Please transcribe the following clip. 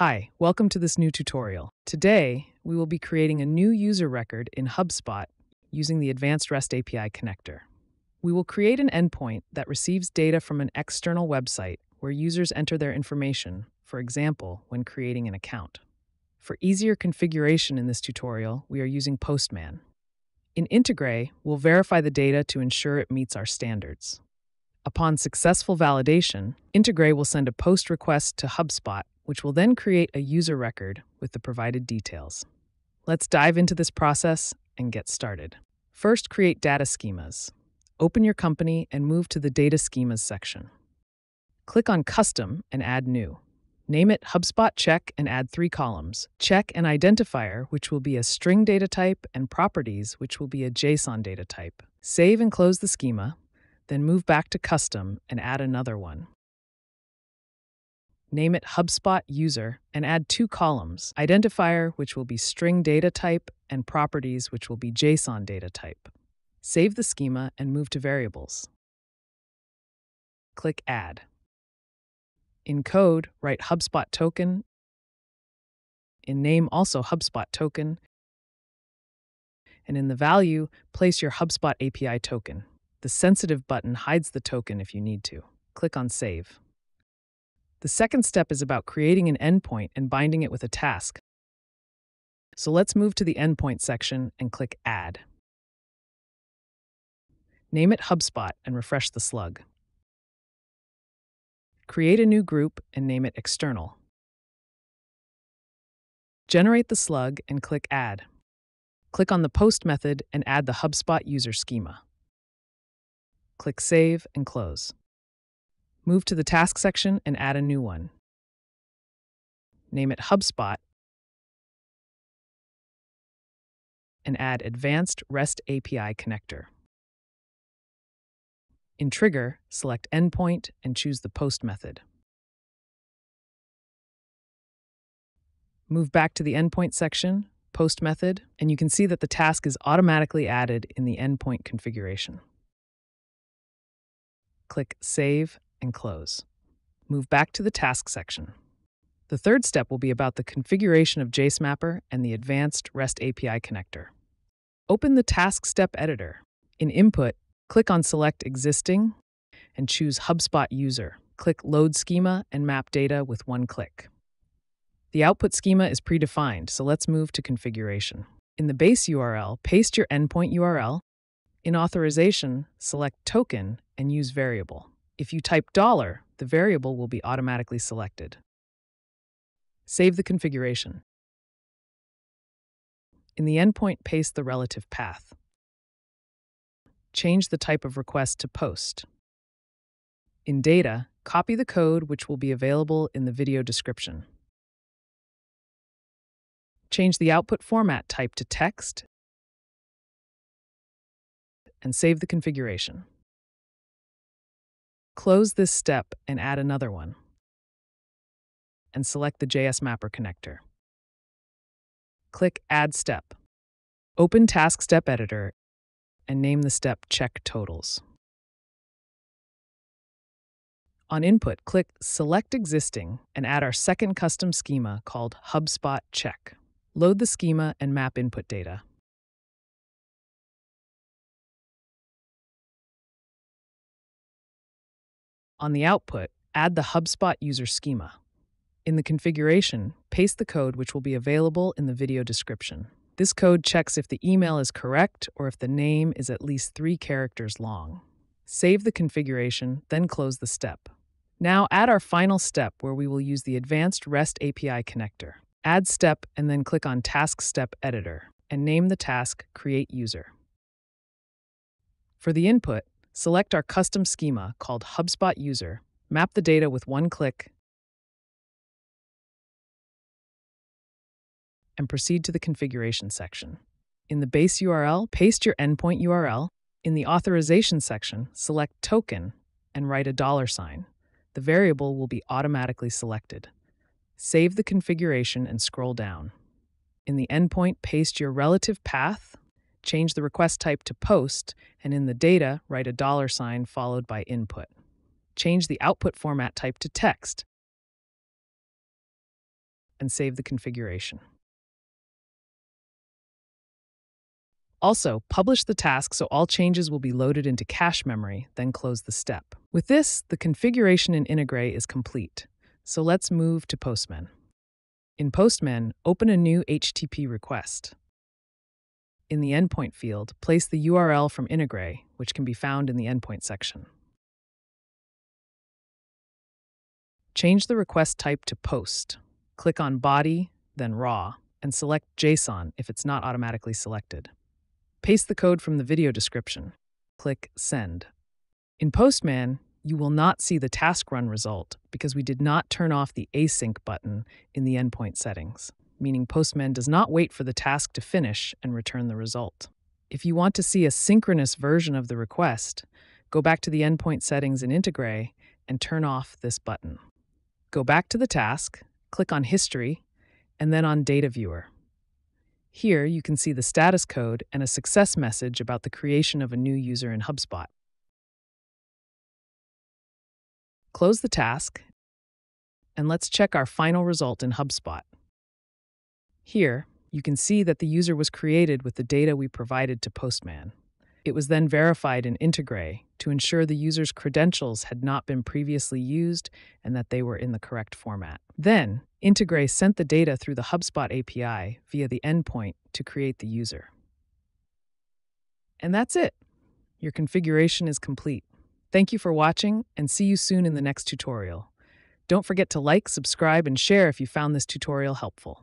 Hi, welcome to this new tutorial. Today, we will be creating a new user record in HubSpot using the Advanced REST API connector. We will create an endpoint that receives data from an external website where users enter their information, for example, when creating an account. For easier configuration in this tutorial, we are using Postman. In Integray, we'll verify the data to ensure it meets our standards. Upon successful validation, Integray will send a post request to HubSpot, which will then create a user record with the provided details. Let's dive into this process and get started. First, create data schemas. Open your company and move to the Data Schemas section. Click on Custom and add New. Name it HubSpot Check and add 3 columns. Check and Identifier, which will be a string data type, and Properties, which will be a JSON data type. Save and close the schema, then move back to Custom and add another one. Name it HubSpot User and add 2 columns, Identifier, which will be string data type, and Properties, which will be JSON data type. Save the schema and move to Variables. Click Add. In code, write HubSpot Token. In name, also HubSpot Token. And in the value, place your HubSpot API token. The sensitive button hides the token if you need to. Click on Save. The second step is about creating an endpoint and binding it with a task. So let's move to the Endpoint section and click Add. Name it HubSpot and refresh the slug. Create a new group and name it External. Generate the slug and click Add. Click on the Post method and add the HubSpot user schema. Click Save and Close. Move to the Task section and add a new one. Name it HubSpot and add Advanced REST API Connector. In Trigger, select Endpoint and choose the Post method. Move back to the Endpoint section, Post method, and you can see that the task is automatically added in the Endpoint configuration. Click Save and Close. Move back to the Task section. The third step will be about the configuration of JSMapper and the Advanced REST API connector. Open the Task Step Editor. In Input, click on Select Existing and choose HubSpot User. Click Load Schema and map data with one click. The output schema is predefined, so let's move to configuration. In the base URL, paste your endpoint URL. In Authorization, select Token and use Variable. If you type $, the variable will be automatically selected. Save the configuration. In the endpoint, paste the relative path. Change the type of request to Post. In Data, copy the code, which will be available in the video description. Change the output format type to text and save the configuration. Close this step and add another one. And select the JSMapper connector. Click Add Step. Open Task Step Editor and name the step Check Totals. On Input, click Select Existing and add our second custom schema called HubSpot Check. Load the schema and map input data. On the output, add the HubSpot user schema. In the configuration, paste the code, which will be available in the video description. This code checks if the email is correct or if the name is at least 3 characters long. Save the configuration, then close the step. Now add our final step where we will use the Advanced REST API connector. Add step and then click on Task Step Editor and name the task Create User. For the input, select our custom schema called HubSpot User, map the data with one click, and proceed to the configuration section. In the base URL, paste your endpoint URL. In the authorization section, select Token and write a $. The variable will be automatically selected. Save the configuration and scroll down. In the endpoint, paste your relative path, change the request type to Post, and in the data, write a $, followed by input. Change the output format type to text. and save the configuration. Also, publish the task so all changes will be loaded into cache memory, then close the step. With this, the configuration in Integray is complete. So let's move to Postman. In Postman, open a new HTTP request. In the Endpoint field, place the URL from Integray, which can be found in the Endpoint section. Change the request type to POST. Click on Body, then Raw, and select JSON if it's not automatically selected. Paste the code from the video description. Click Send. In Postman, you will not see the task run result because we did not turn off the async button in the endpoint settings, meaning Postman does not wait for the task to finish and return the result. If you want to see a synchronous version of the request, go back to the endpoint settings in Integray and turn off this button. Go back to the task, click on History, and then on Data Viewer. Here, you can see the status code and a success message about the creation of a new user in HubSpot. Close the task, and let's check our final result in HubSpot. Here, you can see that the user was created with the data we provided to Postman. It was then verified in Integray to ensure the user's credentials had not been previously used and that they were in the correct format. Then, Integray sent the data through the HubSpot API via the endpoint to create the user. And that's it. Your configuration is complete. Thank you for watching, and see you soon in the next tutorial. Don't forget to like, subscribe, and share if you found this tutorial helpful.